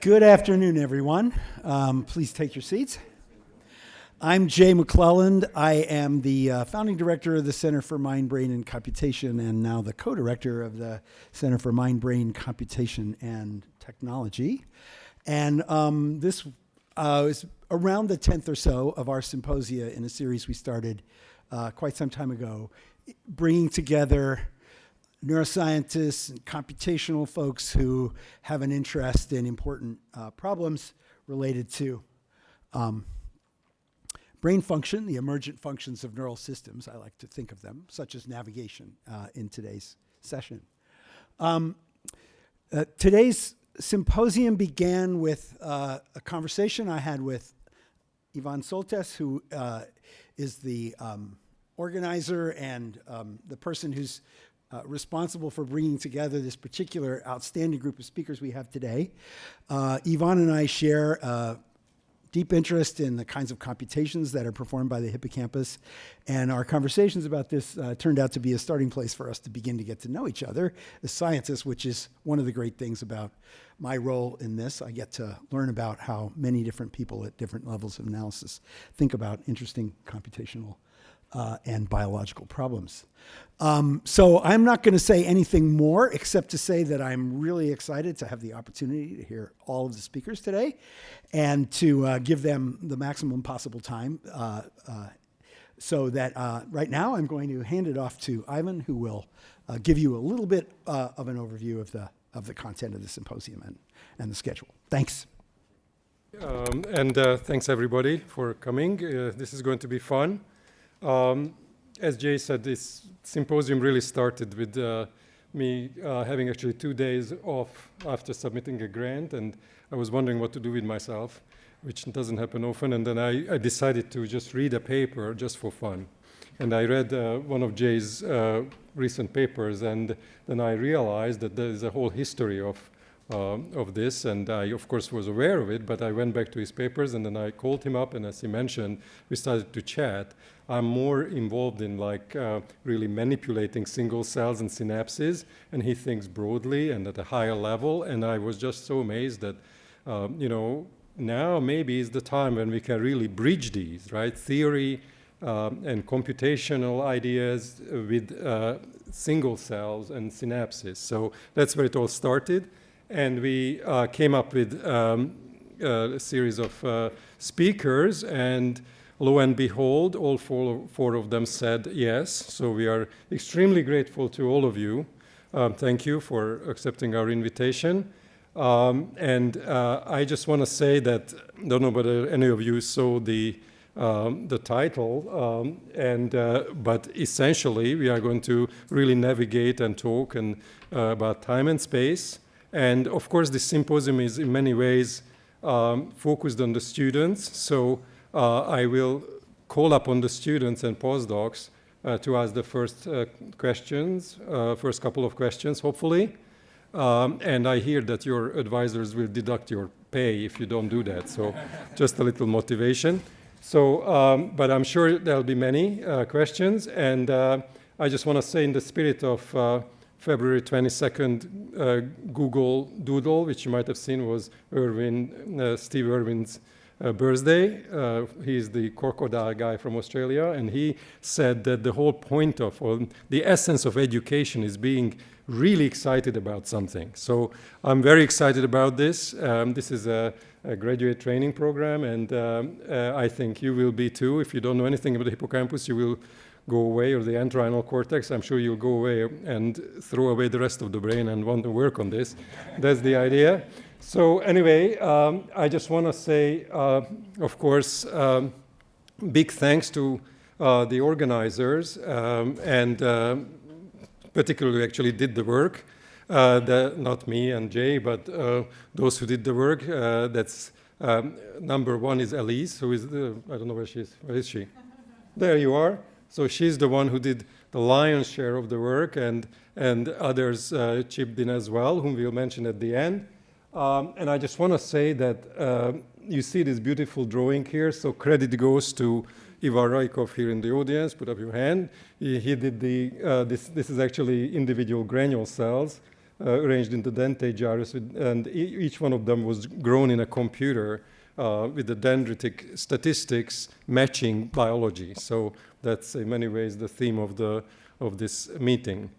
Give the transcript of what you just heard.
Good afternoon, everyone. Please take your seats. I'm Jay McClelland. I am the founding director of the Center for Mind, Brain, and Computation, and now the co-director of the Center for Mind, Brain, Computation, and Technology. And this is around the 10th or so of our symposia in a series we started quite some time ago, bringing together neuroscientists and computational folks who have an interest in important problems related to brain function, the emergent functions of neural systems, I like to think of them, such as navigation in today's session. Today's symposium began with a conversation I had with Ivan Soltesz, who is the organizer and the person who's responsible for bringing together this particular outstanding group of speakers we have today. Ivan and I share a deep interest in the kinds of computations that are performed by the hippocampus, and our conversations about this turned out to be a starting place for us to begin to get to know each other as scientists, which is one of the great things about my role in this. I get to learn about how many different people at different levels of analysis think about interesting computational and biological problems. So I'm not going to say anything more except to say that I'm really excited to have the opportunity to hear all of the speakers today and to give them the maximum possible time. So that right now I'm going to hand it off to Ivan, who will give you a little bit of an overview of the content of the symposium and the schedule. Thanks. Thanks everybody for coming. This is going to be fun. As Jay said, this symposium really started with me having actually 2 days off after submitting a grant, and I was wondering what to do with myself, which doesn't happen often, and then I decided to just read a paper just for fun. And I read one of Jay's recent papers, and then I realized that there is a whole history of this, and I, of course, was aware of it, but I went back to his papers, and then I called him up, and as he mentioned, we started to chat. I'm more involved in really manipulating single cells and synapses, and he thinks broadly and at a higher level, and I was just so amazed that, now maybe is the time when we can really bridge these, right? Theory and computational ideas with single cells and synapses. So that's where it all started. And we came up with a series of speakers, and lo and behold, all four of them said yes. So we are extremely grateful to all of you. Thank you for accepting our invitation. I just want to say that, I don't know whether any of you saw the title, but essentially we are going to really navigate and talk about time and space. And of course, this symposium is in many ways focused on the students. So I will call upon the students and postdocs to ask the first first couple of questions, hopefully. And I hear that your advisors will deduct your pay if you don't do that. So just a little motivation. So, but I'm sure there'll be many questions. And I just want to say, in the spirit of February 22nd Google Doodle, which you might have seen, was Steve Irwin's birthday. He's the crocodile guy from Australia, and he said that the whole point of, or the essence of education is being really excited about something. So I'm very excited about this. This is a graduate training program, and I think you will be too. If you don't know anything about the hippocampus, you will go away, or the entorhinal cortex. I'm sure you'll go away and throw away the rest of the brain and want to work on this. That's the idea. So anyway, I just want to say, of course, big thanks to the organizers and particularly actually did the work. Not me and Jay, but those who did the work. That's number one is Elise, who is I don't know where she is. Where is she? There you are. So she's the one who did the lion's share of the work, and others chipped in as well, whom we'll mention at the end. And I just want to say that you see this beautiful drawing here, so credit goes to Ivan Rajkov here in the audience. Put up your hand. He did this is actually individual granule cells arranged in the dentate gyrus, and each one of them was grown in a computer with the dendritic statistics matching biology. So that's in many ways the theme of this meeting.